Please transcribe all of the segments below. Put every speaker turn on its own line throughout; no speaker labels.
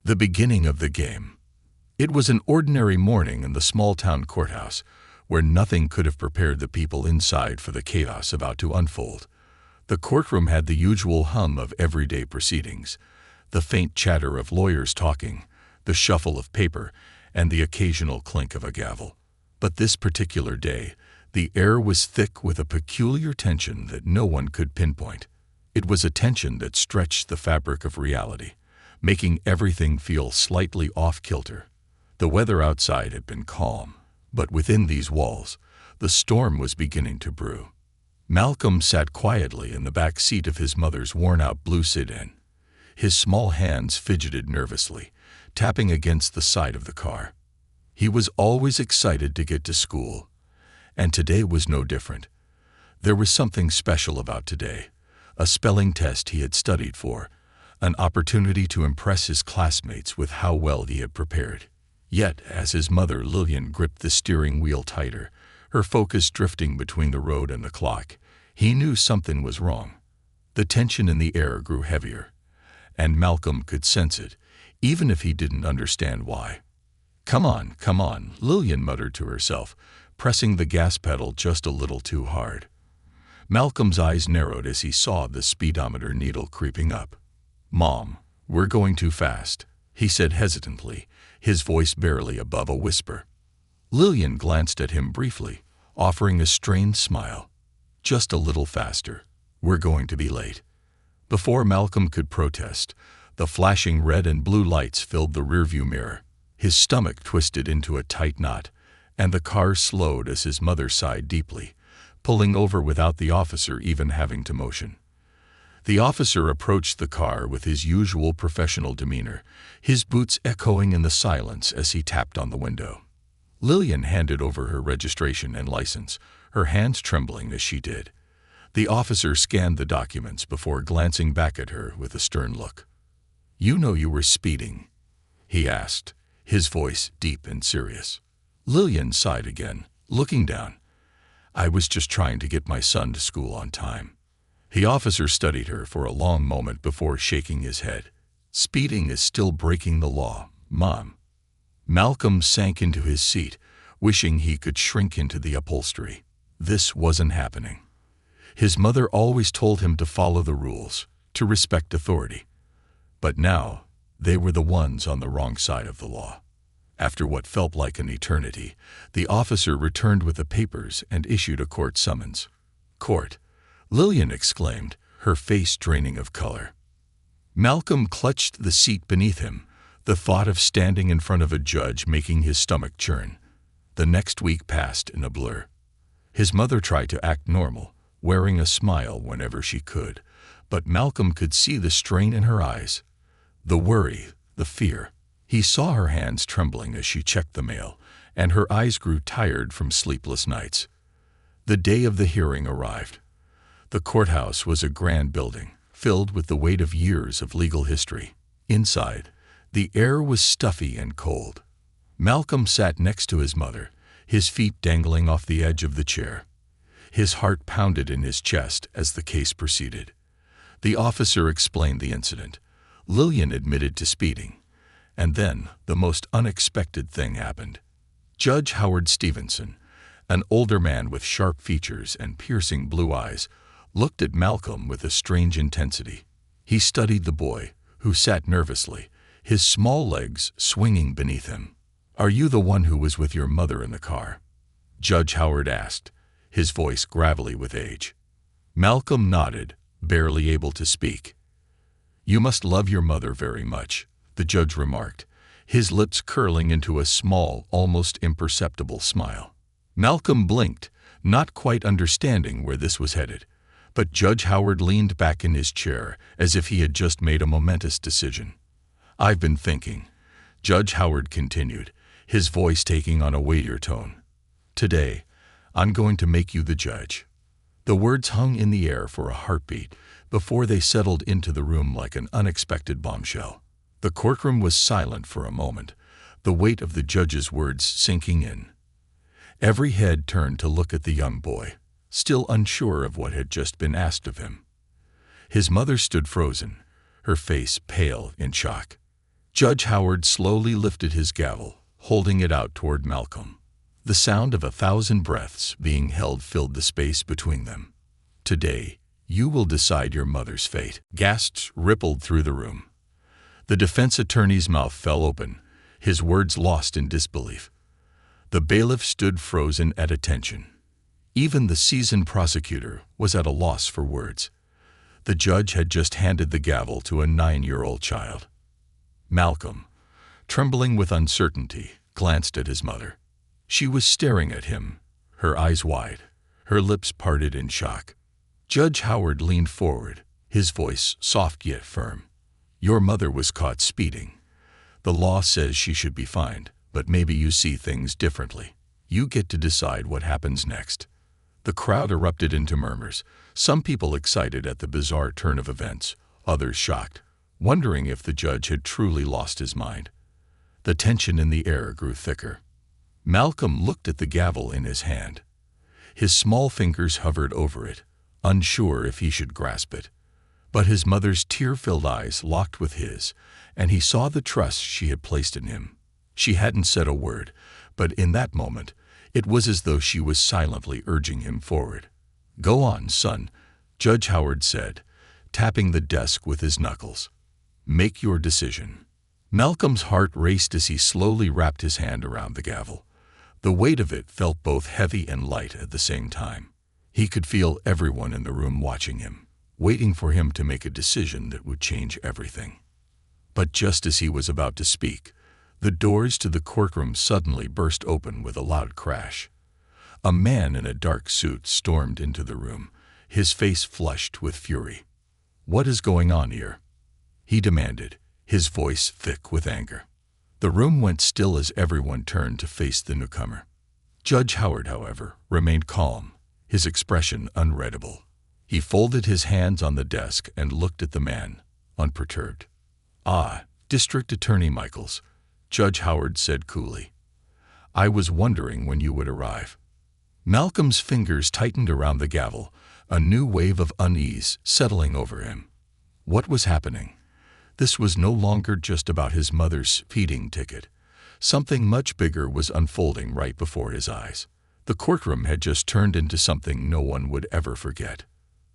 The beginning of the game. It was an ordinary morning in the small-town courthouse, where nothing could have prepared the people inside for the chaos about to unfold. The courtroom had the usual hum of everyday proceedings, the faint chatter of lawyers talking, the shuffle of paper, and the occasional clink of a gavel. But this particular day, the air was thick with a peculiar tension that no one could pinpoint. It was a tension that stretched the fabric of reality, making everything feel slightly off-kilter. The weather outside had been calm, but within these walls, the storm was beginning to brew. Malcolm sat quietly in the back seat of his mother's worn-out blue sedan. His small hands fidgeted nervously, tapping against the side of the car. He was always excited to get to school, and today was no different. There was something special about today, a spelling test he had studied for, an opportunity to impress his classmates with how well he had prepared. Yet, as his mother Lillian gripped the steering wheel tighter, her focus drifting between the road and the clock, he knew something was wrong. The tension in the air grew heavier, and Malcolm could sense it, even if he didn't understand why. Come on," Lillian muttered to herself, pressing the gas pedal just a little too hard. Malcolm's eyes narrowed as he saw the speedometer needle creeping up. "Mom, we're going too fast," he said hesitantly, his voice barely above a whisper. Lillian glanced at him briefly, offering a strained smile. "Just a little faster. We're going to be late." Before Malcolm could protest, the flashing red and blue lights filled the rearview mirror. His stomach twisted into a tight knot, and the car slowed as his mother sighed deeply, pulling over without the officer even having to motion. The officer approached the car with his usual professional demeanor, his boots echoing in the silence as he tapped on the window. Lillian handed over her registration and license, her hands trembling as she did. The officer scanned the documents before glancing back at her with a stern look. "You know you were speeding?" he asked, his voice deep and serious. Lillian sighed again, looking down. "I was just trying to get my son to school on time." The officer studied her for a long moment before shaking his head. "Speeding is still breaking the law, Mom." Malcolm sank into his seat, wishing he could shrink into the upholstery. This wasn't happening. His mother always told him to follow the rules, to respect authority. But now, they were the ones on the wrong side of the law. After what felt like an eternity, the officer returned with the papers and issued a court summons. "Court!" Lillian exclaimed, her face draining of color. Malcolm clutched the seat beneath him, the thought of standing in front of a judge making his stomach churn. The next week passed in a blur. His mother tried to act normal, wearing a smile whenever she could, but Malcolm could see the strain in her eyes, the worry, the fear. He saw her hands trembling as she checked the mail, and her eyes grew tired from sleepless nights. The day of the hearing arrived. The courthouse was a grand building, filled with the weight of years of legal history. Inside, the air was stuffy and cold. Malcolm sat next to his mother, his feet dangling off the edge of the chair. His heart pounded in his chest as the case proceeded. The officer explained the incident. Lillian admitted to speeding. And then, the most unexpected thing happened. Judge Howard Stevenson, an older man with sharp features and piercing blue eyes, looked at Malcolm with a strange intensity. He studied the boy, who sat nervously, his small legs swinging beneath him. "Are you the one who was with your mother in the car?" Judge Howard asked, his voice gravelly with age. Malcolm nodded, barely able to speak. "You must love your mother very much," the judge remarked, his lips curling into a small, almost imperceptible smile. Malcolm blinked, not quite understanding where this was headed, but Judge Howard leaned back in his chair as if he had just made a momentous decision. "I've been thinking," Judge Howard continued, his voice taking on a weightier tone. "Today, I'm going to make you the judge." The words hung in the air for a heartbeat before they settled into the room like an unexpected bombshell. The courtroom was silent for a moment, the weight of the judge's words sinking in. Every head turned to look at the young boy, still unsure of what had just been asked of him. His mother stood frozen, her face pale in shock. Judge Howard slowly lifted his gavel, holding it out toward Malcolm. The sound of 1,000 breaths being held filled the space between them. "Today, you will decide your mother's fate." Gasps rippled through the room. The defense attorney's mouth fell open, his words lost in disbelief. The bailiff stood frozen at attention. Even the seasoned prosecutor was at a loss for words. The judge had just handed the gavel to a 9-year-old child. Malcolm, trembling with uncertainty, glanced at his mother. She was staring at him, her eyes wide, her lips parted in shock. Judge Howard leaned forward, his voice soft yet firm. "Your mother was caught speeding. The law says she should be fined, but maybe you see things differently. You get to decide what happens next." The crowd erupted into murmurs, some people excited at the bizarre turn of events, others shocked, wondering if the judge had truly lost his mind. The tension in the air grew thicker. Malcolm looked at the gavel in his hand. His small fingers hovered over it, unsure if he should grasp it. But his mother's tear-filled eyes locked with his, and he saw the trust she had placed in him. She hadn't said a word, but in that moment, it was as though she was silently urging him forward. "Go on, son," Judge Howard said, tapping the desk with his knuckles. "Make your decision." Malcolm's heart raced as he slowly wrapped his hand around the gavel. The weight of it felt both heavy and light at the same time. He could feel everyone in the room watching him, waiting for him to make a decision that would change everything. But just as he was about to speak, the doors to the courtroom suddenly burst open with a loud crash. A man in a dark suit stormed into the room, his face flushed with fury. "What is going on here?" he demanded, his voice thick with anger. The room went still as everyone turned to face the newcomer. Judge Howard, however, remained calm, his expression unreadable. He folded his hands on the desk and looked at the man, unperturbed. "Ah, District Attorney Michaels," Judge Howard said coolly. "I was wondering when you would arrive." Malcolm's fingers tightened around the gavel, a new wave of unease settling over him. What was happening? This was no longer just about his mother's speeding ticket. Something much bigger was unfolding right before his eyes. The courtroom had just turned into something no one would ever forget.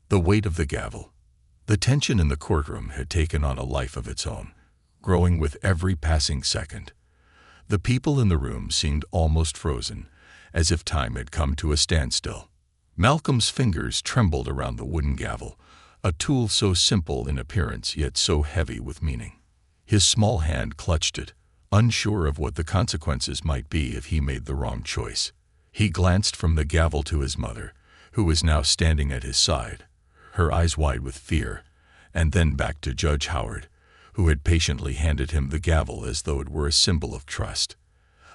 The weight of the gavel. The tension in the courtroom had taken on a life of its own, growing with every passing second. The people in the room seemed almost frozen, as if time had come to a standstill. Malcolm's fingers trembled around the wooden gavel, a tool so simple in appearance yet so heavy with meaning. His small hand clutched it, unsure of what the consequences might be if he made the wrong choice. He glanced from the gavel to his mother, who was now standing at his side, her eyes wide with fear, and then back to Judge Howard, who had patiently handed him the gavel as though it were a symbol of trust,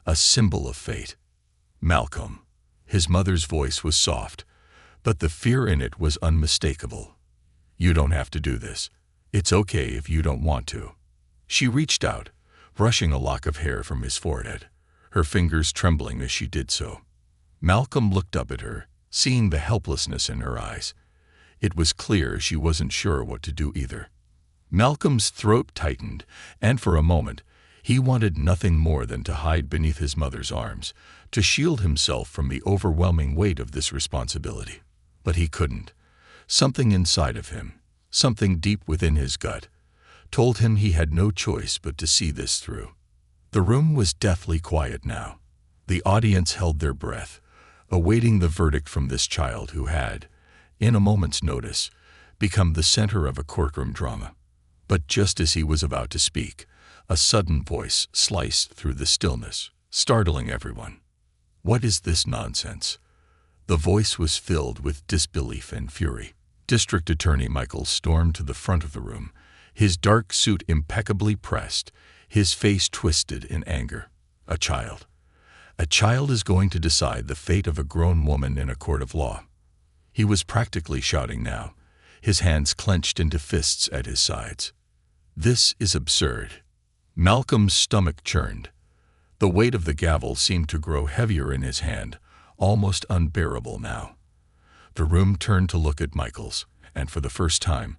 a symbol of fate. "Malcolm." His mother's voice was soft, but the fear in it was unmistakable. "You don't have to do this. It's okay if you don't want to." She reached out, brushing a lock of hair from his forehead, her fingers trembling as she did so. Malcolm looked up at her, seeing the helplessness in her eyes. It was clear she wasn't sure what to do either. Malcolm's throat tightened, and for a moment, he wanted nothing more than to hide beneath his mother's arms, to shield himself from the overwhelming weight of this responsibility. But he couldn't. Something inside of him, something deep within his gut, told him he had no choice but to see this through. The room was deathly quiet now. The audience held their breath, awaiting the verdict from this child who had, in a moment's notice, become the center of a courtroom drama. But just as he was about to speak, a sudden voice sliced through the stillness, startling everyone. "What is this nonsense?" The voice was filled with disbelief and fury. District Attorney Michaels stormed to the front of the room, his dark suit impeccably pressed, his face twisted in anger. A child. A child is going to decide the fate of a grown woman in a court of law. He was practically shouting now, his hands clenched into fists at his sides. "This is absurd." Malcolm's stomach churned. The weight of the gavel seemed to grow heavier in his hand, almost unbearable now. The room turned to look at Michaels, and for the first time,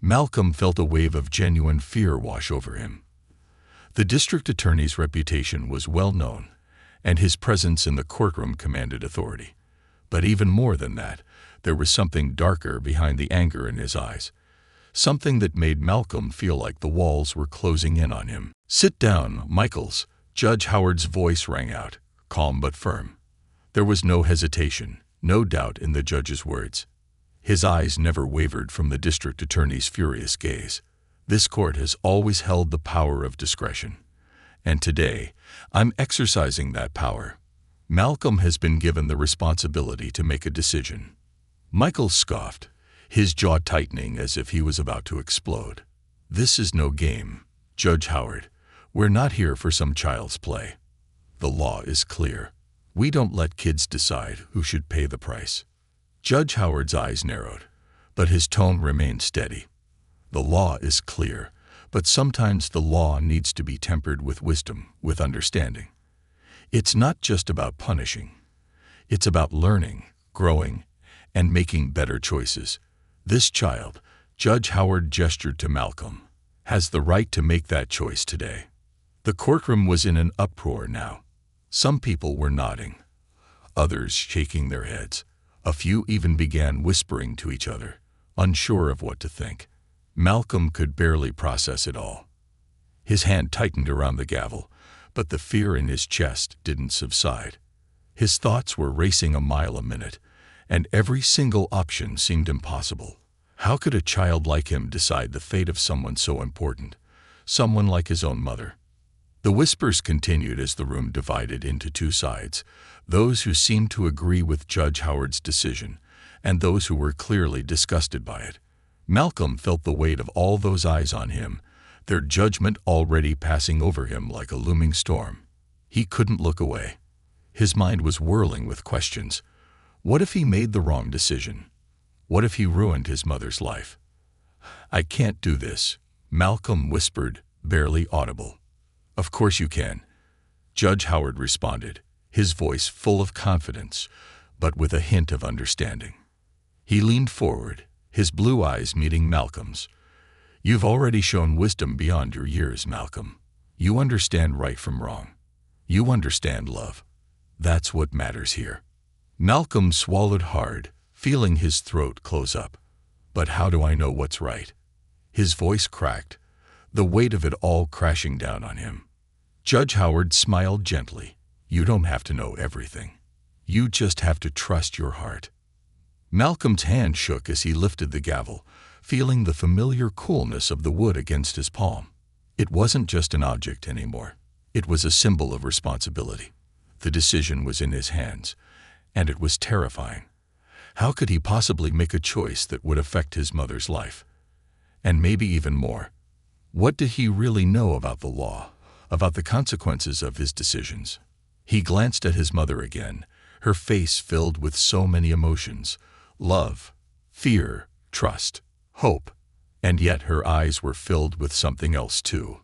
Malcolm felt a wave of genuine fear wash over him. The district attorney's reputation was well known, and his presence in the courtroom commanded authority. But even more than that, there was something darker behind the anger in his eyes, something that made Malcolm feel like the walls were closing in on him. "Sit down, Michaels," Judge Howard's voice rang out, calm but firm. There was no hesitation, no doubt in the judge's words. His eyes never wavered from the district attorney's furious gaze. "This court has always held the power of discretion, and today I'm exercising that power. Malcolm has been given the responsibility to make a decision." Michael scoffed, his jaw tightening as if he was about to explode. "This is no game, Judge Howard. We're not here for some child's play. The law is clear. We don't let kids decide who should pay the price." Judge Howard's eyes narrowed, but his tone remained steady. "The law is clear, but sometimes the law needs to be tempered with wisdom, with understanding. It's not just about punishing. It's about learning, growing, and making better choices. This child," Judge Howard gestured to Malcolm, "has the right to make that choice today." The courtroom was in an uproar now. Some people were nodding, others shaking their heads. A few even began whispering to each other, unsure of what to think. Malcolm could barely process it all. His hand tightened around the gavel, but the fear in his chest didn't subside. His thoughts were racing a mile a minute, and every single option seemed impossible. How could a child like him decide the fate of someone so important, someone like his own mother? The whispers continued as the room divided into two sides, those who seemed to agree with Judge Howard's decision, and those who were clearly disgusted by it. Malcolm felt the weight of all those eyes on him, their judgment already passing over him like a looming storm. He couldn't look away. His mind was whirling with questions. What if he made the wrong decision? What if he ruined his mother's life? "I can't do this," Malcolm whispered, barely audible. "Of course you can," Judge Howard responded, his voice full of confidence, but with a hint of understanding. He leaned forward, his blue eyes meeting Malcolm's. "You've already shown wisdom beyond your years, Malcolm. You understand right from wrong. You understand love. That's what matters here." Malcolm swallowed hard, feeling his throat close up. "But how do I know what's right?" His voice cracked, the weight of it all crashing down on him. Judge Howard smiled gently. "You don't have to know everything. You just have to trust your heart." Malcolm's hand shook as he lifted the gavel, feeling the familiar coolness of the wood against his palm. It wasn't just an object anymore. It was a symbol of responsibility. The decision was in his hands, and it was terrifying. How could he possibly make a choice that would affect his mother's life? And maybe even more. What did he really know about the law, about the consequences of his decisions? He glanced at his mother again, her face filled with so many emotions: love, fear, trust, hope. And yet her eyes were filled with something else too: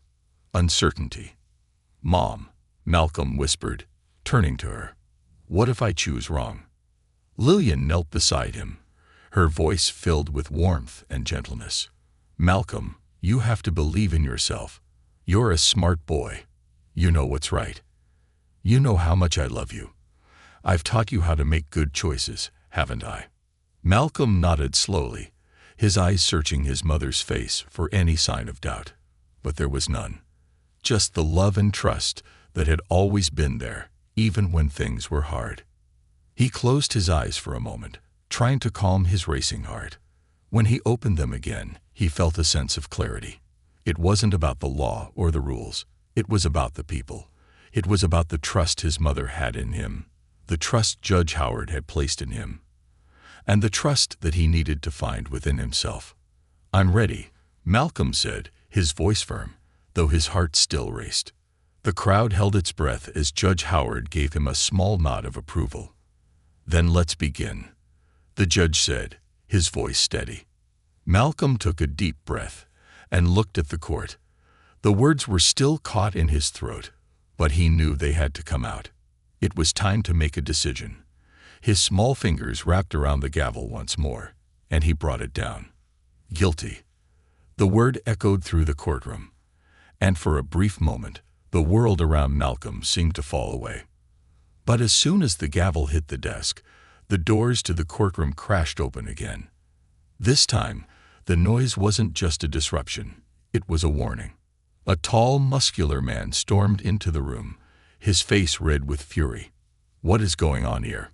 uncertainty. "Mom," Malcolm whispered, turning to her, "what if I choose wrong?" Lillian knelt beside him, her voice filled with warmth and gentleness. "Malcolm, you have to believe in yourself. You're a smart boy. You know what's right. You know how much I love you. I've taught you how to make good choices, haven't I?" Malcolm nodded slowly, his eyes searching his mother's face for any sign of doubt. But there was none. Just the love and trust that had always been there, even when things were hard. He closed his eyes for a moment, trying to calm his racing heart. When he opened them again, he felt a sense of clarity. It wasn't about the law or the rules. It was about the people. It was about the trust his mother had in him, the trust Judge Howard had placed in him, and the trust that he needed to find within himself. "I'm ready," Malcolm said, his voice firm, though his heart still raced. The crowd held its breath as Judge Howard gave him a small nod of approval. "Then let's begin," the judge said, his voice steady. Malcolm took a deep breath and looked at the court. The words were still caught in his throat, but he knew they had to come out. It was time to make a decision. His small fingers wrapped around the gavel once more, and he brought it down. "Guilty." The word echoed through the courtroom, and for a brief moment, the world around Malcolm seemed to fall away. But as soon as the gavel hit the desk, the doors to the courtroom crashed open again. This time, the noise wasn't just a disruption, it was a warning. A tall, muscular man stormed into the room, his face red with fury. "What is going on here?"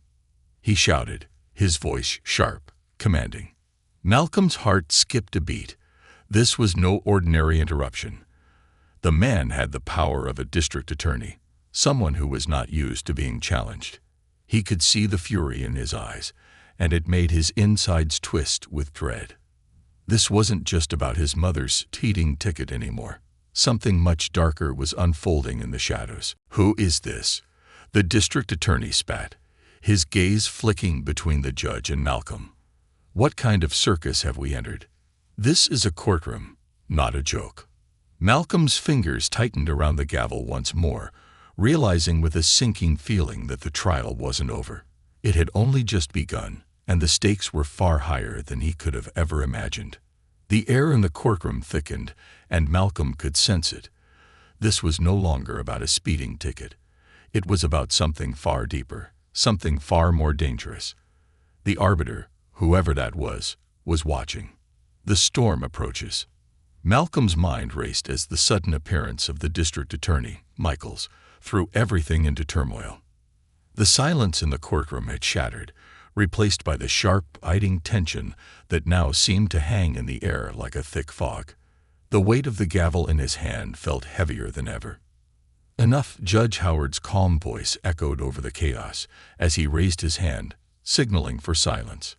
he shouted, his voice sharp, commanding. Malcolm's heart skipped a beat. This was no ordinary interruption. The man had the power of a district attorney, someone who was not used to being challenged. He could see the fury in his eyes, and it made his insides twist with dread. This wasn't just about his mother's speeding ticket anymore. Something much darker was unfolding in the shadows. "Who is this?" the district attorney spat, his gaze flicking between the judge and Malcolm. "What kind of circus have we entered? This is a courtroom, not a joke." Malcolm's fingers tightened around the gavel once more, realizing with a sinking feeling that the trial wasn't over. It had only just begun, and the stakes were far higher than he could have ever imagined. The air in the courtroom thickened, and Malcolm could sense it. This was no longer about a speeding ticket. It was about something far deeper, something far more dangerous. The arbiter, whoever that was watching. The storm approaches. Malcolm's mind raced as the sudden appearance of the district attorney, Michaels, threw everything into turmoil. The silence in the courtroom had shattered, replaced by the sharp, biting tension that now seemed to hang in the air like a thick fog. The weight of the gavel in his hand felt heavier than ever. "Enough," Judge Howard's calm voice echoed over the chaos as he raised his hand, signaling for silence.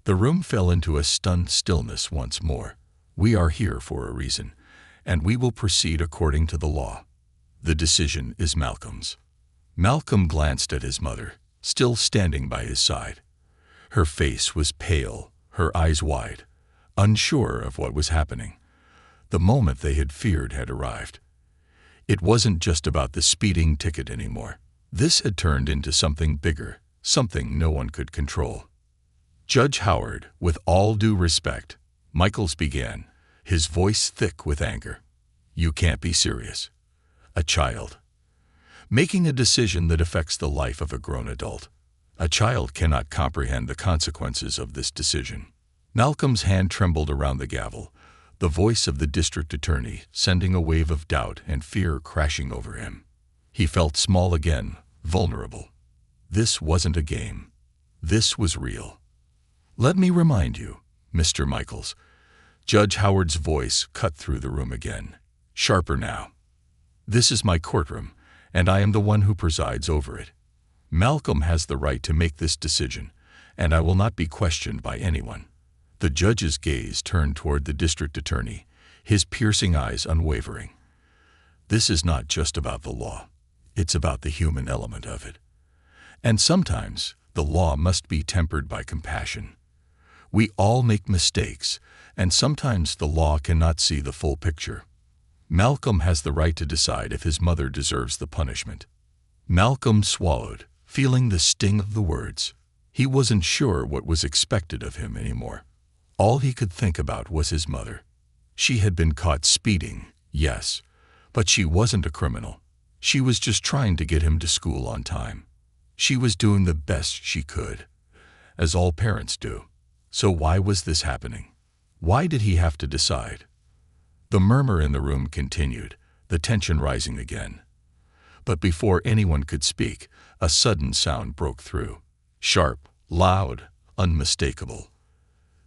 The room fell into a stunned stillness once more. "We are here for a reason, and we will proceed according to the law. The decision is Malcolm's." Malcolm glanced at his mother, still standing by his side. Her face was pale, her eyes wide, unsure of what was happening. The moment they had feared had arrived. It wasn't just about the speeding ticket anymore. This had turned into something bigger, something no one could control. "Judge Howard, with all due respect," Michaels began, his voice thick with anger. "You can't be serious. A child. Making a decision that affects the life of a grown adult. A child cannot comprehend the consequences of this decision." Malcolm's hand trembled around the gavel, the voice of the district attorney sending a wave of doubt and fear crashing over him. He felt small again, vulnerable. This wasn't a game. This was real. "Let me remind you, Mr. Michaels." Judge Howard's voice cut through the room again, sharper now. "This is my courtroom, and I am the one who presides over it. Malcolm has the right to make this decision, and I will not be questioned by anyone." The judge's gaze turned toward the district attorney, his piercing eyes unwavering. "This is not just about the law. It's about the human element of it. And sometimes the law must be tempered by compassion. We all make mistakes, and sometimes the law cannot see the full picture. Malcolm has the right to decide if his mother deserves the punishment." Malcolm swallowed, feeling the sting of the words. He wasn't sure what was expected of him anymore. All he could think about was his mother. She had been caught speeding, yes, but she wasn't a criminal. She was just trying to get him to school on time. She was doing the best she could, as all parents do. So why was this happening? Why did he have to decide? The murmur in the room continued, the tension rising again. But before anyone could speak, a sudden sound broke through. Sharp, loud, unmistakable.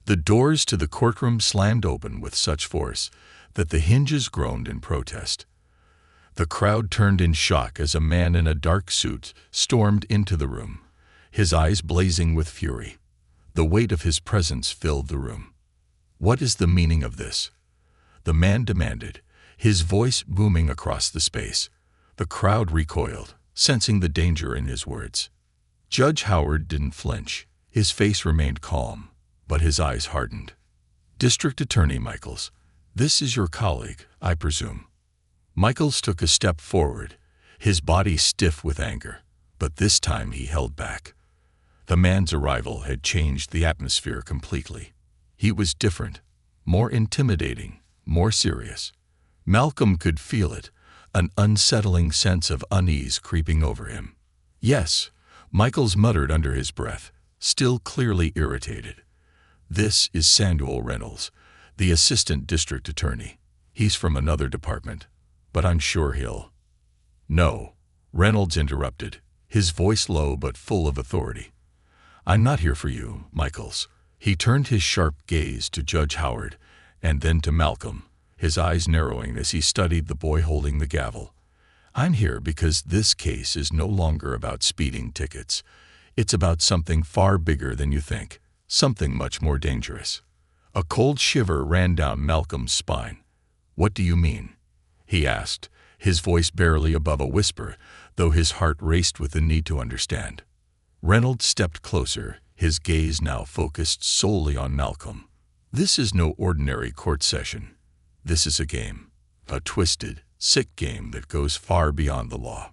The doors to the courtroom slammed open with such force that the hinges groaned in protest. The crowd turned in shock as a man in a dark suit stormed into the room, his eyes blazing with fury. The weight of his presence filled the room. "What is the meaning of this?" the man demanded, his voice booming across the space. The crowd recoiled, sensing the danger in his words. Judge Howard didn't flinch. His face remained calm, but his eyes hardened. "District Attorney Michaels, this is your colleague, I presume." Michaels took a step forward, his body stiff with anger, but this time he held back. The man's arrival had changed the atmosphere completely. He was different, more intimidating, more serious. Malcolm could feel it, an unsettling sense of unease creeping over him. "Yes," Michaels muttered under his breath, still clearly irritated. "This is Samuel Reynolds, the assistant district attorney. He's from another department, but I'm sure he'll—" "No," Reynolds interrupted, his voice low but full of authority. "I'm not here for you, Michaels." He turned his sharp gaze to Judge Howard and then to Malcolm, his eyes narrowing as he studied the boy holding the gavel. "I'm here because this case is no longer about speeding tickets. It's about something far bigger than you think, something much more dangerous." A cold shiver ran down Malcolm's spine. "What do you mean?" he asked, his voice barely above a whisper, though his heart raced with the need to understand. Reynolds stepped closer, his gaze now focused solely on Malcolm. "This is no ordinary court session. This is a game, a twisted, sick game that goes far beyond the law."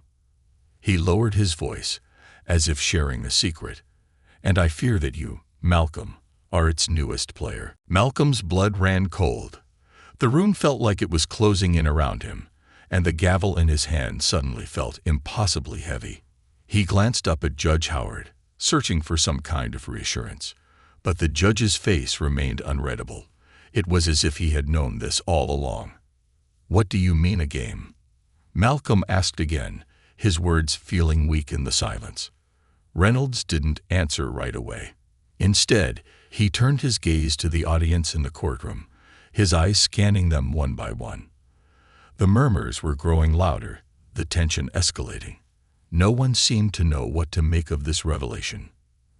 He lowered his voice, as if sharing a secret. "And I fear that you, Malcolm, are its newest player." Malcolm's blood ran cold. The room felt like it was closing in around him, and the gavel in his hand suddenly felt impossibly heavy. He glanced up at Judge Howard, searching for some kind of reassurance, but the judge's face remained unreadable. It was as if he had known this all along. "What do you mean a game?" Malcolm asked again, his words feeling weak in the silence. Reynolds didn't answer right away. Instead, he turned his gaze to the audience in the courtroom, his eyes scanning them one by one. The murmurs were growing louder, the tension escalating. No one seemed to know what to make of this revelation.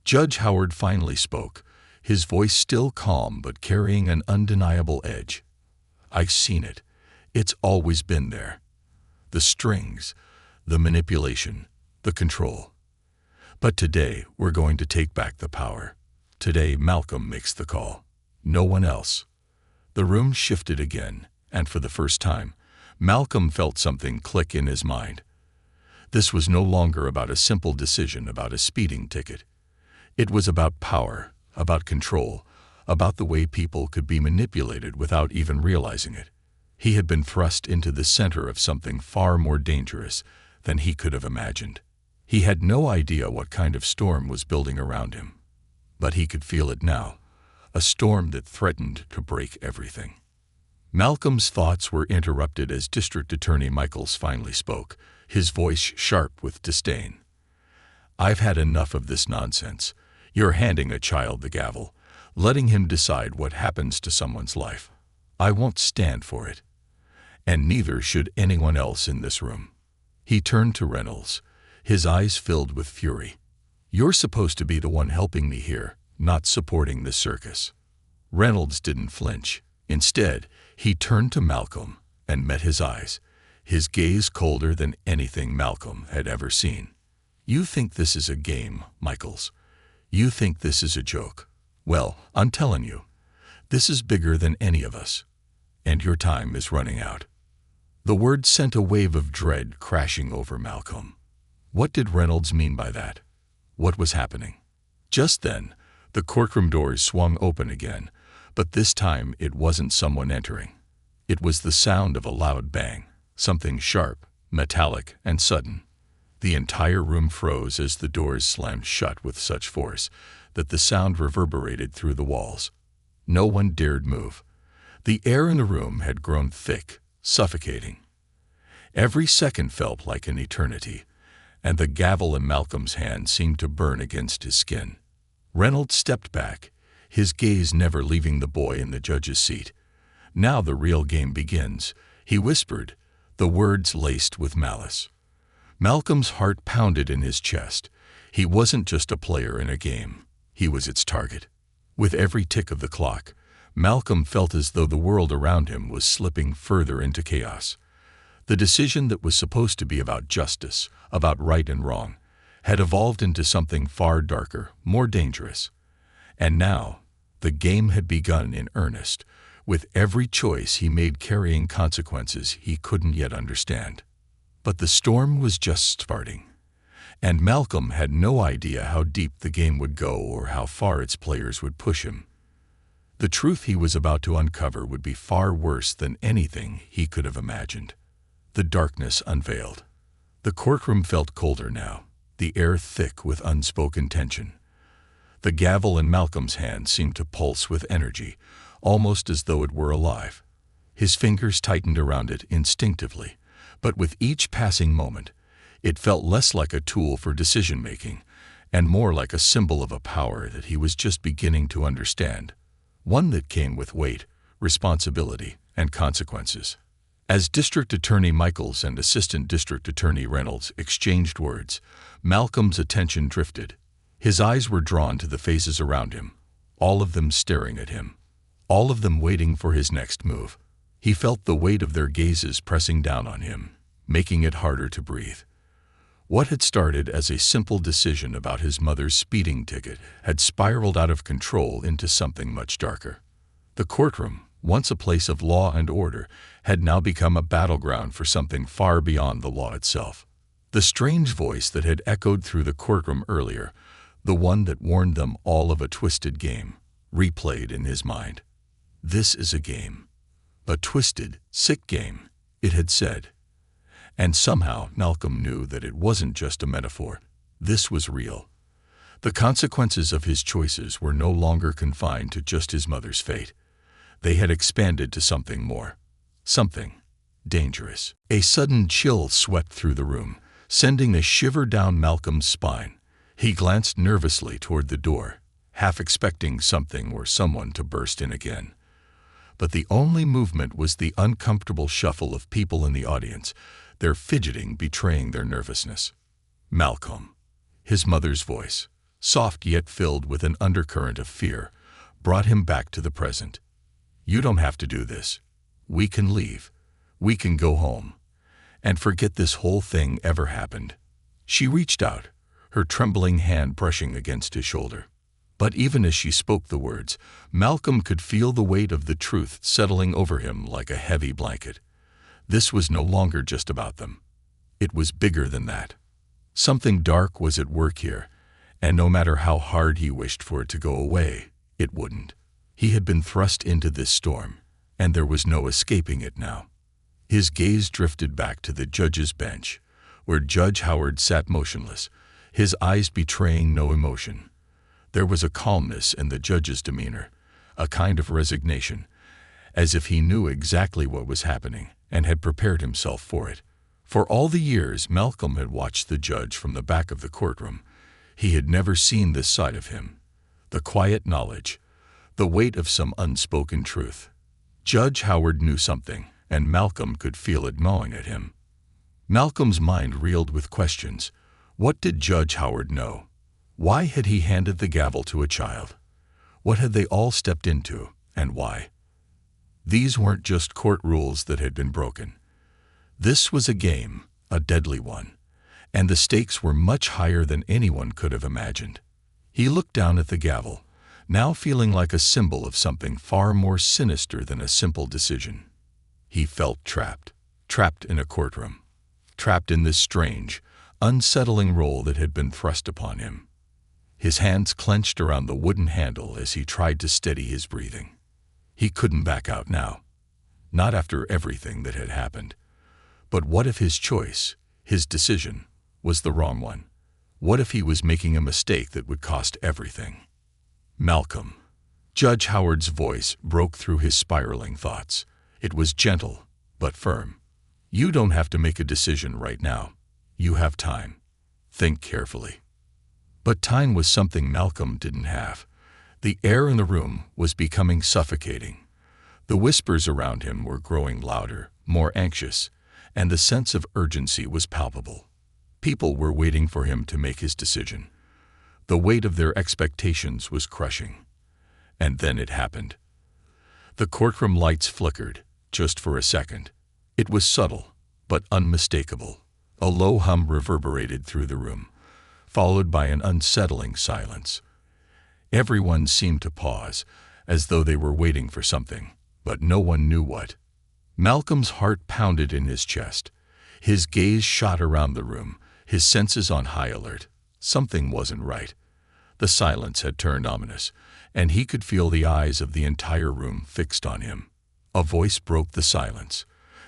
Judge Howard finally spoke, his voice still calm but carrying an undeniable edge. "I've seen it. It's always been there. The strings, the manipulation, the control. But today we're going to take back the power. Today Malcolm makes the call. No one else." The room shifted again, and for the first time, Malcolm felt something click in his mind. This was no longer about a simple decision about a speeding ticket. It was about power, about control, about the way people could be manipulated without even realizing it. He had been thrust into the center of something far more dangerous than he could have imagined. He had no idea what kind of storm was building around him, but he could feel it now, a storm that threatened to break everything. Malcolm's thoughts were interrupted as District Attorney Michaels finally spoke, his voice sharp with disdain. "I've had enough of this nonsense. You're handing a child the gavel, letting him decide what happens to someone's life. I won't stand for it. And neither should anyone else in this room." He turned to Reynolds, his eyes filled with fury. "You're supposed to be the one helping me here, not supporting this circus." Reynolds didn't flinch. Instead, he turned to Malcolm and met his eyes, his gaze colder than anything Malcolm had ever seen. "You think this is a game, Michaels. You think this is a joke. Well, I'm telling you, this is bigger than any of us, and your time is running out." The word sent a wave of dread crashing over Malcolm. What did Reynolds mean by that? What was happening? Just then, the courtroom doors swung open again, but this time it wasn't someone entering. It was the sound of a loud bang, something sharp, metallic, and sudden. The entire room froze as the doors slammed shut with such force that the sound reverberated through the walls. No one dared move. The air in the room had grown thick, suffocating. Every second felt like an eternity, and the gavel in Malcolm's hand seemed to burn against his skin. Reynolds stepped back, his gaze never leaving the boy in the judge's seat. "Now the real game begins," he whispered, the words laced with malice. Malcolm's heart pounded in his chest. He wasn't just a player in a game. He was its target. With every tick of the clock, Malcolm felt as though the world around him was slipping further into chaos. The decision that was supposed to be about justice, about right and wrong, had evolved into something far darker, more dangerous. And now, the game had begun in earnest, with every choice he made carrying consequences he couldn't yet understand. But the storm was just starting, and Malcolm had no idea how deep the game would go or how far its players would push him. The truth he was about to uncover would be far worse than anything he could have imagined. The darkness unveiled. The courtroom felt colder now, the air thick with unspoken tension. The gavel in Malcolm's hand seemed to pulse with energy, almost as though it were alive. His fingers tightened around it instinctively, but with each passing moment, it felt less like a tool for decision-making and more like a symbol of a power that he was just beginning to understand, one that came with weight, responsibility, and consequences. As District Attorney Michaels and Assistant District Attorney Reynolds exchanged words, Malcolm's attention drifted. His eyes were drawn to the faces around him, all of them staring at him, all of them waiting for his next move. He felt the weight of their gazes pressing down on him, making it harder to breathe. What had started as a simple decision about his mother's speeding ticket had spiraled out of control into something much darker. The courtroom, once a place of law and order, had now become a battleground for something far beyond the law itself. The strange voice that had echoed through the courtroom earlier, the one that warned them all of a twisted game, replayed in his mind. This is a game. A twisted, sick game, it had said. And somehow Malcolm knew that it wasn't just a metaphor. This was real. The consequences of his choices were no longer confined to just his mother's fate. They had expanded to something more. Something dangerous. A sudden chill swept through the room, sending a shiver down Malcolm's spine. He glanced nervously toward the door, half expecting something or someone to burst in again. But the only movement was the uncomfortable shuffle of people in the audience, their fidgeting betraying their nervousness. Malcolm. His mother's voice, soft yet filled with an undercurrent of fear, brought him back to the present. You don't have to do this. We can leave. We can go home. And forget this whole thing ever happened. She reached out, her trembling hand brushing against his shoulder. But even as she spoke the words, Malcolm could feel the weight of the truth settling over him like a heavy blanket. This was no longer just about them. It was bigger than that. Something dark was at work here, and no matter how hard he wished for it to go away, it wouldn't. He had been thrust into this storm, and there was no escaping it now. His gaze drifted back to the judge's bench, where Judge Howard sat motionless, his eyes betraying no emotion. There was a calmness in the judge's demeanor, a kind of resignation, as if he knew exactly what was happening and had prepared himself for it. For all the years Malcolm had watched the judge from the back of the courtroom, he had never seen this side of him. The quiet knowledge, the weight of some unspoken truth. Judge Howard knew something, and Malcolm could feel it gnawing at him. Malcolm's mind reeled with questions. What did Judge Howard know? Why had he handed the gavel to a child? What had they all stepped into, and why? These weren't just court rules that had been broken. This was a game, a deadly one, and the stakes were much higher than anyone could have imagined. He looked down at the gavel, now feeling like a symbol of something far more sinister than a simple decision. He felt trapped in a courtroom, trapped in this strange, unsettling role that had been thrust upon him. His hands clenched around the wooden handle as he tried to steady his breathing. He couldn't back out now, not after everything that had happened. But what if his choice, his decision, was the wrong one? What if he was making a mistake that would cost everything? Malcolm. Judge Howard's voice broke through his spiraling thoughts. It was gentle, but firm. You don't have to make a decision right now. You have time. Think carefully. But time was something Malcolm didn't have. The air in the room was becoming suffocating. The whispers around him were growing louder, more anxious, and the sense of urgency was palpable. People were waiting for him to make his decision. The weight of their expectations was crushing. And then it happened. The courtroom lights flickered, just for a second. It was subtle, but unmistakable. A low hum reverberated through the room, followed by an unsettling silence. Everyone seemed to pause, as though they were waiting for something, but no one knew what. Malcolm's heart pounded in his chest. His gaze shot around the room, his senses on high alert. Something wasn't right. The silence had turned ominous, and he could feel the eyes of the entire room fixed on him. A voice broke the silence,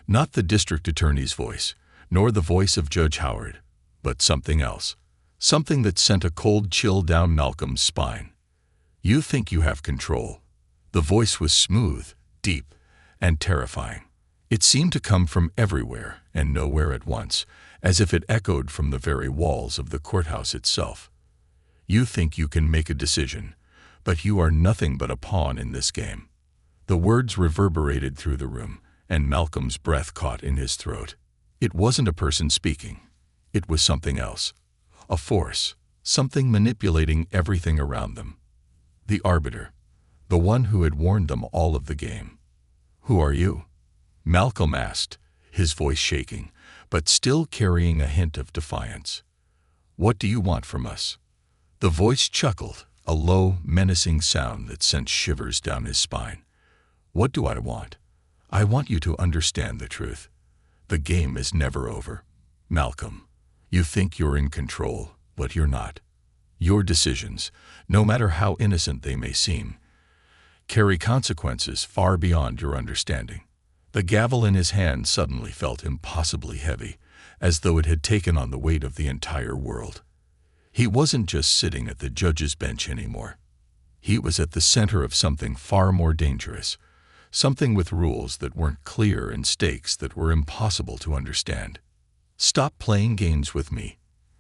not the district attorney's voice, nor the voice of Judge Howard, but something else, something that sent a cold chill down Malcolm's spine. "You think you have control." The voice was smooth, deep, and terrifying. It seemed to come from everywhere and nowhere at once, as if it echoed from the very walls of the courthouse itself. "You think you can make a decision, but you are nothing but a pawn in this game." The words reverberated through the room, and Malcolm's breath caught in his throat. It wasn't a person speaking. It was something else. A force, something manipulating everything around them. The arbiter, the one who had warned them all of the game. "Who are you?" Malcolm asked, his voice shaking, but still carrying a hint of defiance. "What do you want from us?" The voice chuckled, a low, menacing sound that sent shivers down his spine. "What do I want? I want you to understand the truth. The game is never over. Malcolm, you think you're in control, but you're not. Your decisions, no matter how innocent they may seem, carry consequences far beyond your understanding." The gavel in his hand suddenly felt impossibly heavy, as though it had taken on the weight of the entire world. He wasn't just sitting at the judge's bench anymore. He was at the center of something far more dangerous, something with rules that weren't clear and stakes that were impossible to understand. "Stop playing games with me,"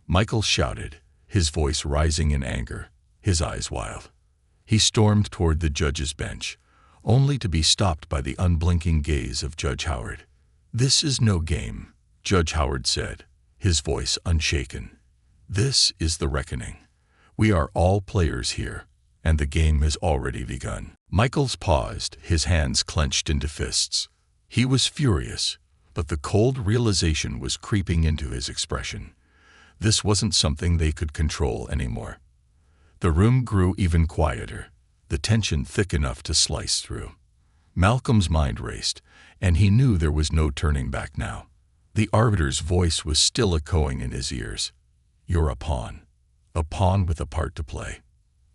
Michael shouted, his voice rising in anger, his eyes wild. He stormed toward the judge's bench, only to be stopped by the unblinking gaze of Judge Howard. "This is no game," Judge Howard said, his voice unshaken. "This is the reckoning. We are all players here, and the game has already begun." Michaels paused, his hands clenched into fists. He was furious, but the cold realization was creeping into his expression. This wasn't something they could control anymore. The room grew even quieter, the tension thick enough to slice through. Malcolm's mind raced, and he knew there was no turning back now. The arbiter's voice was still echoing in his ears. "You're a pawn with a part to play."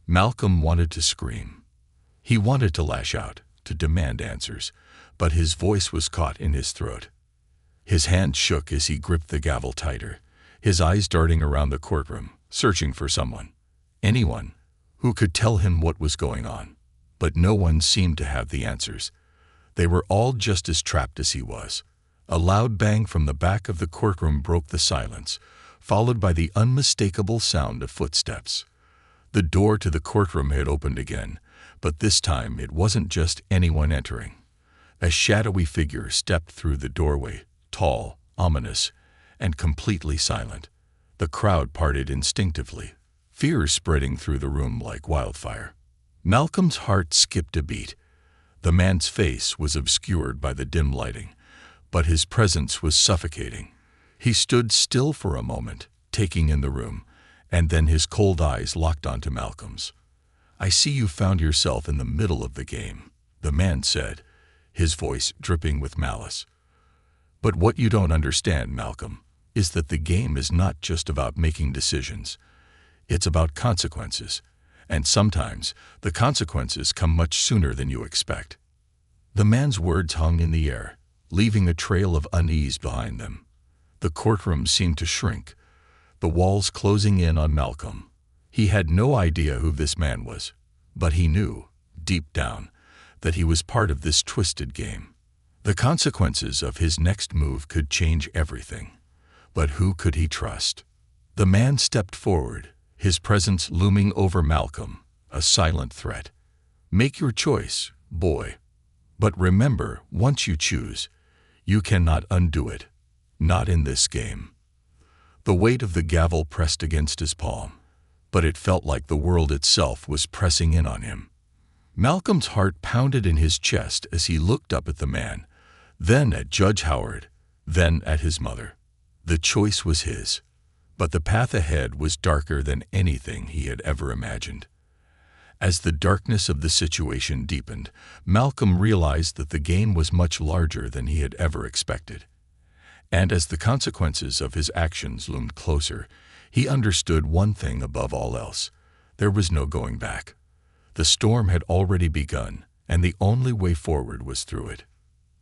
Malcolm wanted to scream. He wanted to lash out, to demand answers, but his voice was caught in his throat. His hand shook as he gripped the gavel tighter, his eyes darting around the courtroom, searching for someone, anyone, who could tell him what was going on. But no one seemed to have the answers. They were all just as trapped as he was. A loud bang from the back of the courtroom broke the silence, followed by the unmistakable sound of footsteps. The door to the courtroom had opened again, but this time it wasn't just anyone entering. A shadowy figure stepped through the doorway, tall, ominous, and completely silent. The crowd parted instinctively, fear spreading through the room like wildfire. Malcolm's heart skipped a beat. The man's face was obscured by the dim lighting, but his presence was suffocating. He stood still for a moment, taking in the room, and then his cold eyes locked onto Malcolm's. "I see you found yourself in the middle of the game," the man said, his voice dripping with malice. "But what you don't understand, Malcolm, is that the game is not just about making decisions. It's about consequences, and sometimes the consequences come much sooner than you expect." The man's words hung in the air, leaving a trail of unease behind them. The courtroom seemed to shrink, the walls closing in on Malcolm. He had no idea who this man was, but he knew, deep down, that he was part of this twisted game. The consequences of his next move could change everything. But who could he trust? The man stepped forward, his presence looming over Malcolm, a silent threat. "Make your choice, boy. But remember, once you choose, you cannot undo it. Not in this game." The weight of the gavel pressed against his palm, but it felt like the world itself was pressing in on him. Malcolm's heart pounded in his chest as he looked up at the man, then at Judge Howard, then at his mother. The choice was his, but the path ahead was darker than anything he had ever imagined. As the darkness of the situation deepened, Malcolm realized that the game was much larger than he had ever expected. And as the consequences of his actions loomed closer, he understood one thing above all else: there was no going back. The storm had already begun, and the only way forward was through it.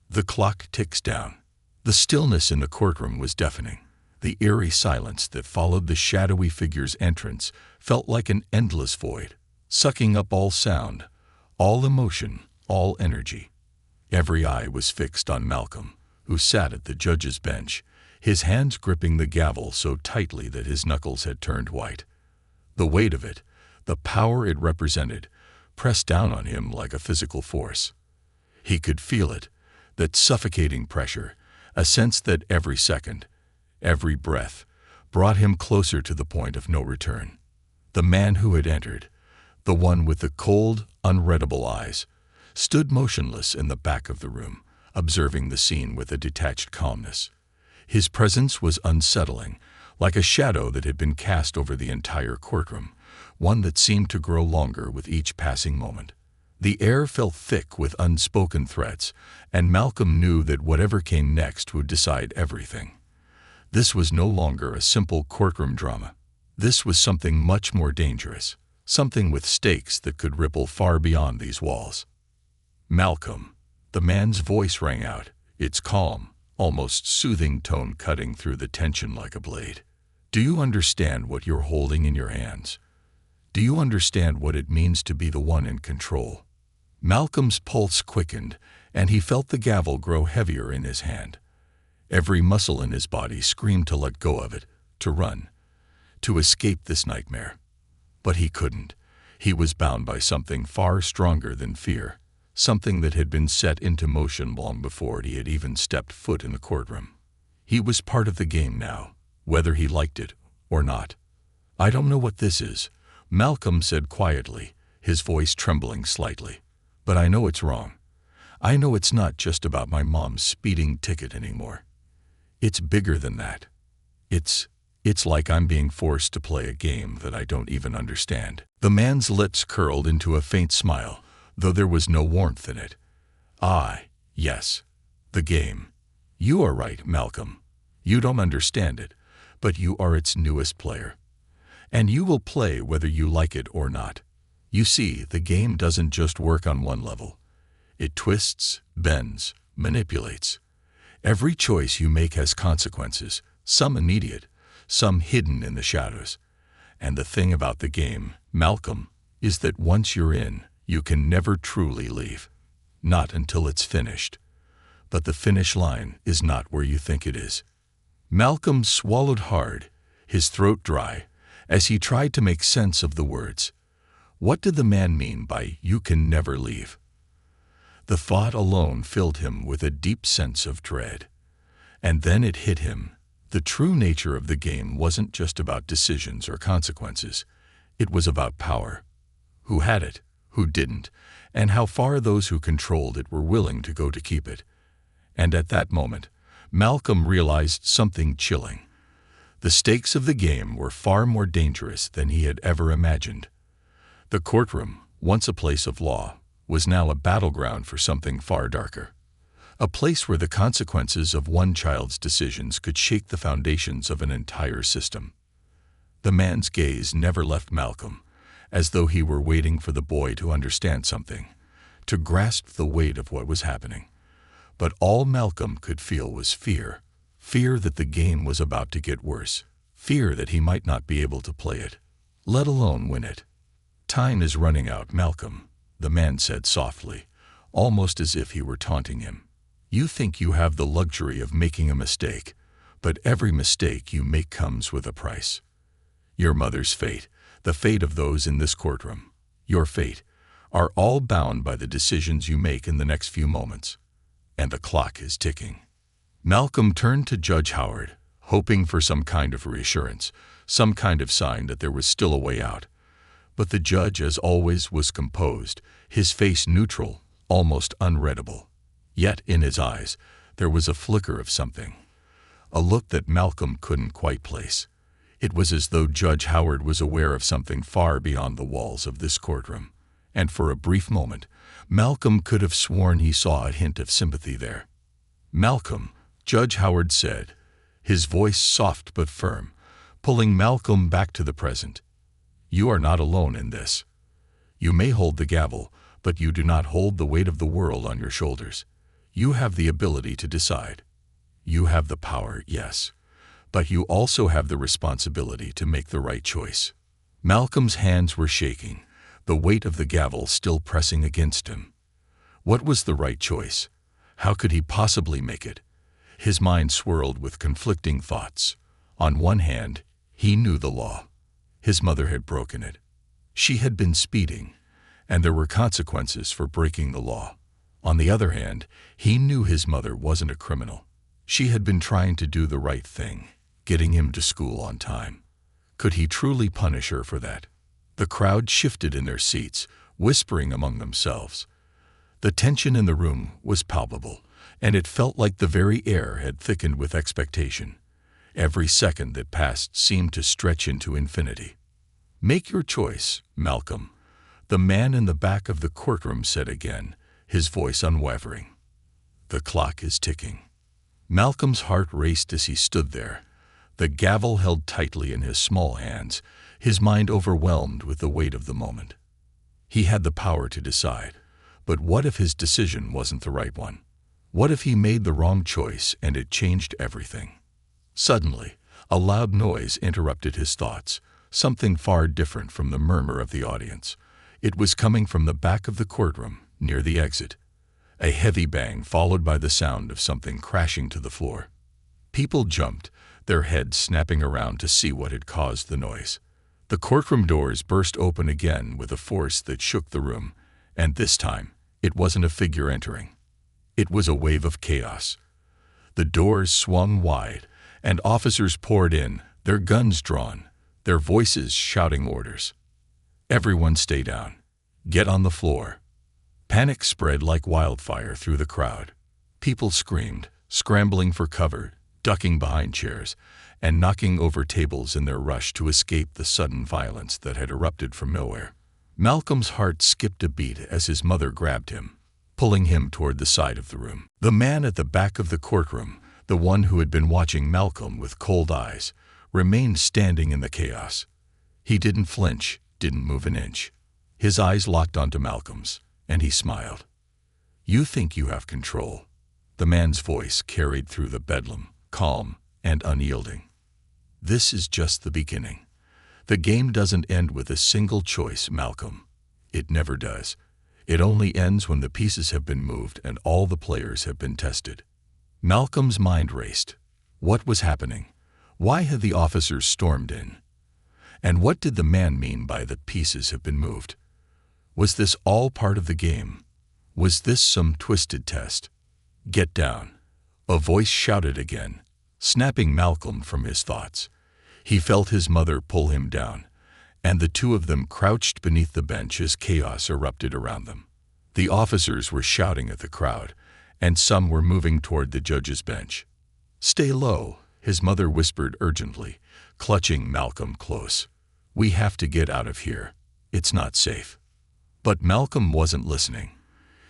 The clock ticks down. The stillness in the courtroom was deafening. The eerie silence that followed the shadowy figure's entrance felt like an endless void, sucking up all sound, all emotion, all energy. Every eye was fixed on Malcolm, who sat at the judge's bench, his hands gripping the gavel so tightly that his knuckles had turned white. The weight of it, the power it represented, pressed down on him like a physical force. He could feel it, that suffocating pressure, a sense that every second, every breath, brought him closer to the point of no return. The man who had entered, the one with the cold, unreadable eyes, stood motionless in the back of the room, observing the scene with a detached calmness. His presence was unsettling, like a shadow that had been cast over the entire courtroom, one that seemed to grow longer with each passing moment. The air felt thick with unspoken threats, and Malcolm knew that whatever came next would decide everything. This was no longer a simple courtroom drama. This was something much more dangerous, something with stakes that could ripple far beyond these walls. "Malcolm," the man's voice rang out, its calm, almost soothing tone cutting through the tension like a blade. "Do you understand what you're holding in your hands? Do you understand what it means to be the one in control?" Malcolm's pulse quickened, and he felt the gavel grow heavier in his hand. Every muscle in his body screamed to let go of it, to run, to escape this nightmare. But he couldn't. He was bound by something far stronger than fear, something that had been set into motion long before he had even stepped foot in the courtroom. He was part of the game now, whether he liked it or not. "I don't know what this is," Malcolm said quietly, his voice trembling slightly. "But I know it's wrong. I know it's not just about my mom's speeding ticket anymore. It's bigger than that. It's like I'm being forced to play a game that I don't even understand." The man's lips curled into a faint smile, though there was no warmth in it. "Ah, yes. The game. You are right, Malcolm. You don't understand it, but you are its newest player. And you will play whether you like it or not. You see, the game doesn't just work on one level. It twists, bends, manipulates. Every choice you make has consequences, some immediate, some hidden in the shadows. And the thing about the game, Malcolm, is that once you're in, you can never truly leave. Not until it's finished. But the finish line is not where you think it is." Malcolm swallowed hard, his throat dry, as he tried to make sense of the words. What did the man mean by "you can never leave"? The thought alone filled him with a deep sense of dread. And then it hit him. The true nature of the game wasn't just about decisions or consequences. It was about power. Who had it, who didn't, and how far those who controlled it were willing to go to keep it. And at that moment, Malcolm realized something chilling. The stakes of the game were far more dangerous than he had ever imagined. The courtroom, once a place of law, was now a battleground for something far darker. A place where the consequences of one child's decisions could shake the foundations of an entire system. The man's gaze never left Malcolm, as though he were waiting for the boy to understand something, to grasp the weight of what was happening. But all Malcolm could feel was fear. Fear that the game was about to get worse. Fear that he might not be able to play it, let alone win it. "Time is running out, Malcolm," the man said softly, almost as if he were taunting him. "You think you have the luxury of making a mistake, but every mistake you make comes with a price. Your mother's fate, the fate of those in this courtroom, your fate, are all bound by the decisions you make in the next few moments. And the clock is ticking." Malcolm turned to Judge Howard, hoping for some kind of reassurance, some kind of sign that there was still a way out. But the judge, as always, was composed, his face neutral, almost unreadable. Yet in his eyes there was a flicker of something, a look that Malcolm couldn't quite place. It was as though Judge Howard was aware of something far beyond the walls of this courtroom, and for a brief moment, Malcolm could have sworn he saw a hint of sympathy there. "Malcolm," Judge Howard said, his voice soft but firm, pulling Malcolm back to the present. "You are not alone in this. You may hold the gavel, but you do not hold the weight of the world on your shoulders. You have the ability to decide. You have the power, yes, but you also have the responsibility to make the right choice. Malcolm's hands were shaking, the weight of the gavel still pressing against him. What was the right choice? How could he possibly make it? His mind swirled with conflicting thoughts. On one hand, he knew the law. His mother had broken it. She had been speeding, and there were consequences for breaking the law. On the other hand, he knew his mother wasn't a criminal. She had been trying to do the right thing, getting him to school on time. Could he truly punish her for that? The crowd shifted in their seats, whispering among themselves. The tension in the room was palpable, and it felt like the very air had thickened with expectation. Every second that passed seemed to stretch into infinity. "Make your choice, Malcolm," the man in the back of the courtroom said again, his voice unwavering. "The clock is ticking." Malcolm's heart raced as he stood there, the gavel held tightly in his small hands, his mind overwhelmed with the weight of the moment. He had the power to decide, but what if his decision wasn't the right one? What if he made the wrong choice and it changed everything? Suddenly, a loud noise interrupted his thoughts, something far different from the murmur of the audience. It was coming from the back of the courtroom, near the exit. A heavy bang followed by the sound of something crashing to the floor. People jumped, their heads snapping around to see what had caused the noise. The courtroom doors burst open again with a force that shook the room, and this time, it wasn't a figure entering. It was a wave of chaos. The doors swung wide, and officers poured in, their guns drawn, their voices shouting orders. "Everyone stay down. Get on the floor." Panic spread like wildfire through the crowd. People screamed, scrambling for cover, ducking behind chairs, and knocking over tables in their rush to escape the sudden violence that had erupted from nowhere. Malcolm's heart skipped a beat as his mother grabbed him, pulling him toward the side of the room. The man at the back of the courtroom, the one who had been watching Malcolm with cold eyes, remained standing in the chaos. He didn't flinch, didn't move an inch. His eyes locked onto Malcolm's, and he smiled. "You think you have control." The man's voice carried through the bedlam, calm and unyielding. "This is just the beginning. The game doesn't end with a single choice, Malcolm. It never does. It only ends when the pieces have been moved and all the players have been tested." Malcolm's mind raced. What was happening? Why had the officers stormed in? And what did the man mean by "the pieces have been moved"? Was this all part of the game? Was this some twisted test? "Get down," a voice shouted again, snapping Malcolm from his thoughts. He felt his mother pull him down, and the two of them crouched beneath the bench as chaos erupted around them. The officers were shouting at the crowd, and some were moving toward the judge's bench. "Stay low," his mother whispered urgently, clutching Malcolm close. "We have to get out of here. It's not safe." But Malcolm wasn't listening.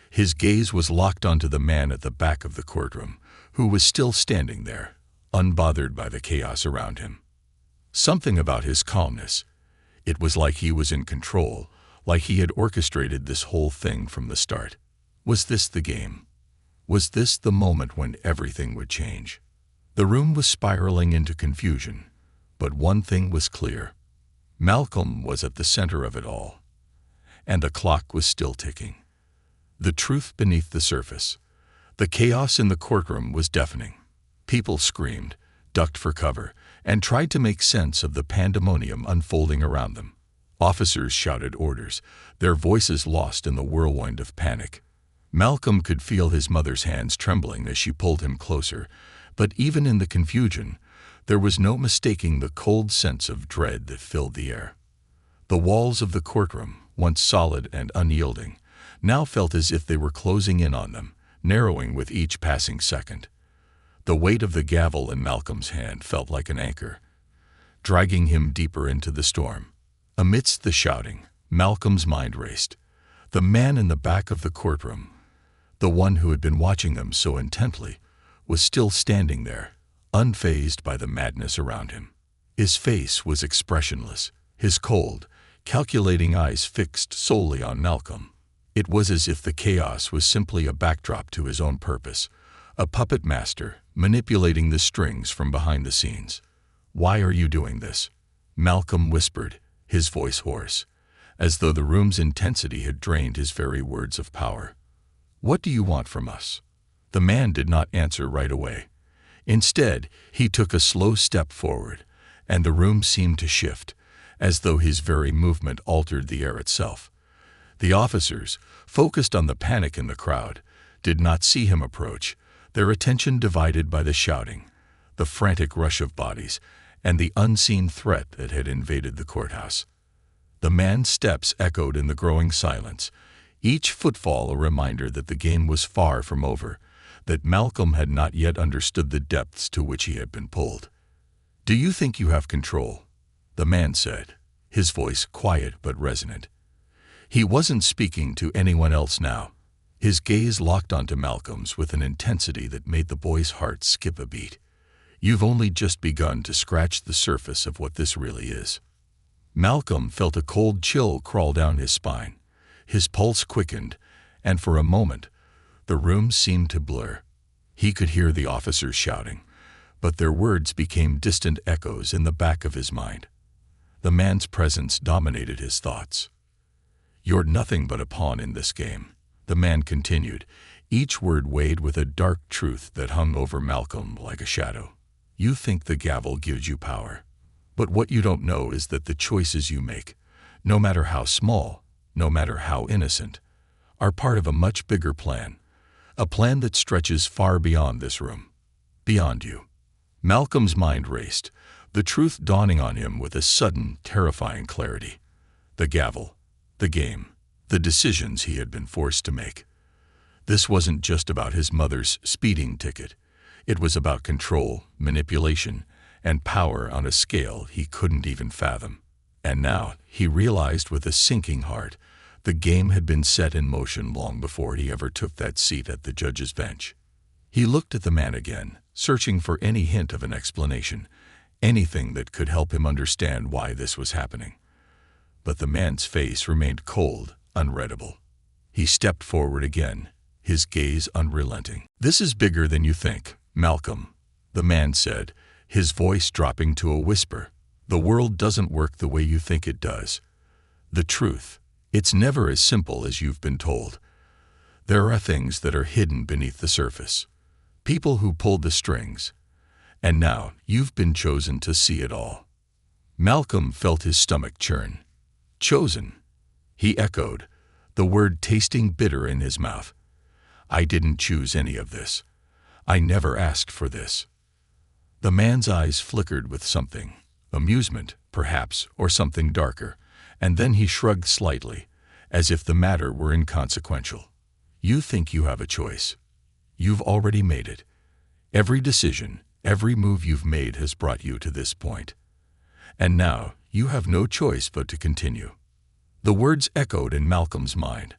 His gaze was locked onto the man at the back of the courtroom, who was still standing there, unbothered by the chaos around him. Something about his calmness. It was like he was in control, like he had orchestrated this whole thing from the start. Was this the game? Was this the moment when everything would change? The room was spiraling into confusion, but one thing was clear. Malcolm was at the center of it all, and the clock was still ticking. The truth beneath the surface. The chaos in the courtroom was deafening. People screamed, ducked for cover, and tried to make sense of the pandemonium unfolding around them. Officers shouted orders, their voices lost in the whirlwind of panic. Malcolm could feel his mother's hands trembling as she pulled him closer, but even in the confusion, there was no mistaking the cold sense of dread that filled the air. The walls of the courtroom, once solid and unyielding, now felt as if they were closing in on them, narrowing with each passing second. The weight of the gavel in Malcolm's hand felt like an anchor, dragging him deeper into the storm. Amidst the shouting, Malcolm's mind raced. The man in the back of the courtroom, the one who had been watching them so intently, was still standing there, unfazed by the madness around him. His face was expressionless, his cold, calculating eyes fixed solely on Malcolm. It was as if the chaos was simply a backdrop to his own purpose, a puppet master manipulating the strings from behind the scenes. "Why are you doing this?" Malcolm whispered, his voice hoarse, as though the room's intensity had drained his very words of power. "What do you want from us?" The man did not answer right away. Instead, he took a slow step forward, and the room seemed to shift, as though his very movement altered the air itself. The officers, focused on the panic in the crowd, did not see him approach, their attention divided by the shouting, the frantic rush of bodies, and the unseen threat that had invaded the courthouse. The man's steps echoed in the growing silence, each footfall a reminder that the game was far from over, that Malcolm had not yet understood the depths to which he had been pulled. "Do you think you have control?" the man said, his voice quiet but resonant. He wasn't speaking to anyone else now. His gaze locked onto Malcolm's with an intensity that made the boy's heart skip a beat. "You've only just begun to scratch the surface of what this really is." Malcolm felt a cold chill crawl down his spine. His pulse quickened, and for a moment, the room seemed to blur. He could hear the officers shouting, but their words became distant echoes in the back of his mind. The man's presence dominated his thoughts. "You're nothing but a pawn in this game," the man continued, each word weighed with a dark truth that hung over Malcolm like a shadow. "You think the gavel gives you power. But what you don't know is that the choices you make, no matter how small, no matter how innocent, are part of a much bigger plan. A plan that stretches far beyond this room. Beyond you." Malcolm's mind raced, the truth dawning on him with a sudden, terrifying clarity. The gavel, the game, the decisions he had been forced to make. This wasn't just about his mother's speeding ticket. It was about control, manipulation, and power on a scale he couldn't even fathom. And now, he realized with a sinking heart, the game had been set in motion long before he ever took that seat at the judge's bench. He looked at the man again, searching for any hint of an explanation, anything that could help him understand why this was happening. But the man's face remained cold, unreadable. He stepped forward again, his gaze unrelenting. "This is bigger than you think, Malcolm," the man said, his voice dropping to a whisper. "The world doesn't work the way you think it does. The truth, it's never as simple as you've been told. There are things that are hidden beneath the surface. People who pulled the strings. And now you've been chosen to see it all." Malcolm felt his stomach churn. "Chosen?" he echoed, the word tasting bitter in his mouth. "I didn't choose any of this. I never asked for this." The man's eyes flickered with something, amusement, perhaps, or something darker, and then he shrugged slightly, as if the matter were inconsequential. "You think you have a choice. You've already made it. Every decision, every move you've made has brought you to this point. And now you have no choice but to continue." The words echoed in Malcolm's mind,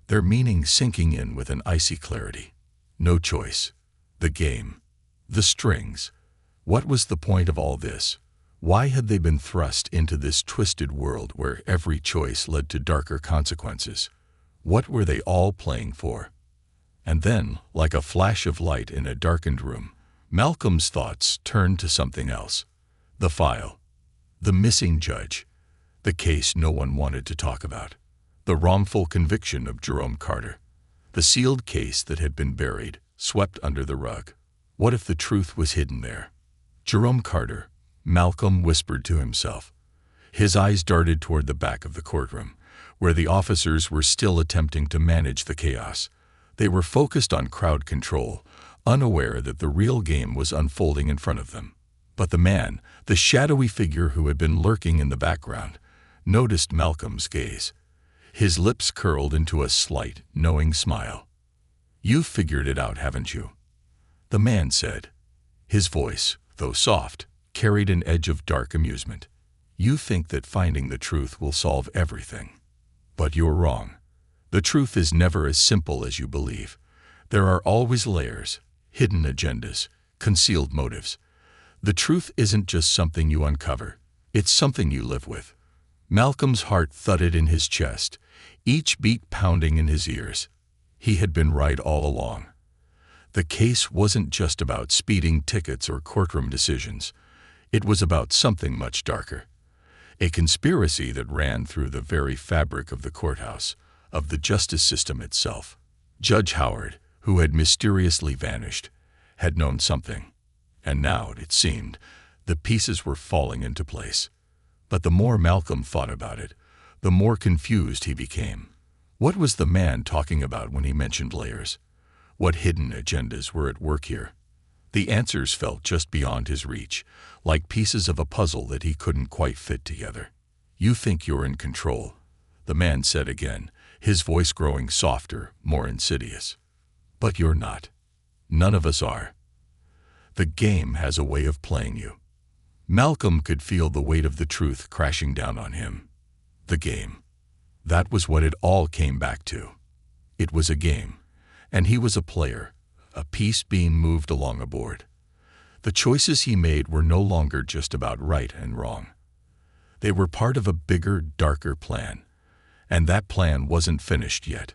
their meaning sinking in with an icy clarity. No choice. The game. The strings. What was the point of all this? Why had they been thrust into this twisted world where every choice led to darker consequences? What were they all playing for? And then, like a flash of light in a darkened room, Malcolm's thoughts turned to something else. The file. The missing judge. The case no one wanted to talk about. The wrongful conviction of Jerome Carter. The sealed case that had been buried, swept under the rug. What if the truth was hidden there? Jerome Carter, Malcolm whispered to himself. His eyes darted toward the back of the courtroom, where the officers were still attempting to manage the chaos. They were focused on crowd control, unaware that the real game was unfolding in front of them. But the man, the shadowy figure who had been lurking in the background, noticed Malcolm's gaze. His lips curled into a slight, knowing smile. "You've figured it out, haven't you?" the man said. His voice, though soft, carried an edge of dark amusement. "You think that finding the truth will solve everything. But you're wrong. The truth is never as simple as you believe. There are always layers, hidden agendas, concealed motives. The truth isn't just something you uncover. It's something you live with. Malcolm's heart thudded in his chest, each beat pounding in his ears. He had been right all along. The case wasn't just about speeding tickets or courtroom decisions. It was about something much darker. A conspiracy that ran through the very fabric of the courthouse, of the justice system itself. Judge Howard, who had mysteriously vanished, had known something. And now, it seemed, the pieces were falling into place. But the more Malcolm thought about it, the more confused he became. What was the man talking about when he mentioned layers? What hidden agendas were at work here? The answers felt just beyond his reach, like pieces of a puzzle that he couldn't quite fit together. "You think you're in control," the man said again, his voice growing softer, more insidious. "But you're not. None of us are. The game has a way of playing you." Malcolm could feel the weight of the truth crashing down on him. The game. That was what it all came back to. It was a game, and he was a player, a piece being moved along a board. The choices he made were no longer just about right and wrong. They were part of a bigger, darker plan, and that plan wasn't finished yet.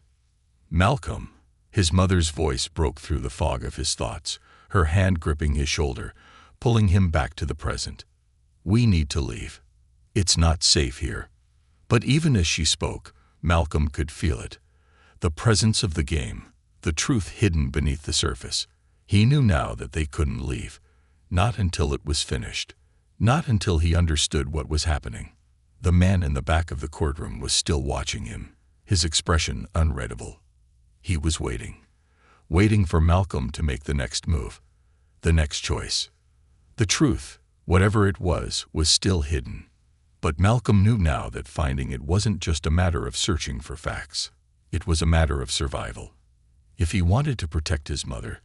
"Malcolm," his mother's voice broke through the fog of his thoughts, her hand gripping his shoulder, pulling him back to the present. "We need to leave. It's not safe here." But even as she spoke, Malcolm could feel it. The presence of the game, the truth hidden beneath the surface. He knew now that they couldn't leave. Not until it was finished. Not until he understood what was happening. The man in the back of the courtroom was still watching him, his expression unreadable. He was waiting. Waiting for Malcolm to make the next move. The next choice. The truth, whatever it was still hidden. But Malcolm knew now that finding it wasn't just a matter of searching for facts. It was a matter of survival. If he wanted to protect his mother,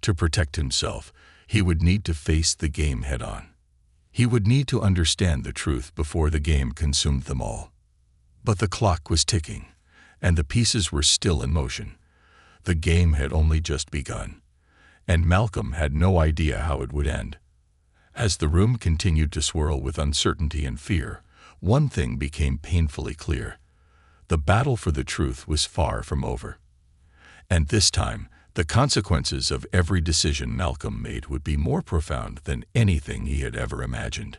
to protect himself, he would need to face the game head-on. He would need to understand the truth before the game consumed them all. But the clock was ticking, and the pieces were still in motion. The game had only just begun, and Malcolm had no idea how it would end. As the room continued to swirl with uncertainty and fear, one thing became painfully clear. The battle for the truth was far from over. And this time, the consequences of every decision Malcolm made would be more profound than anything he had ever imagined.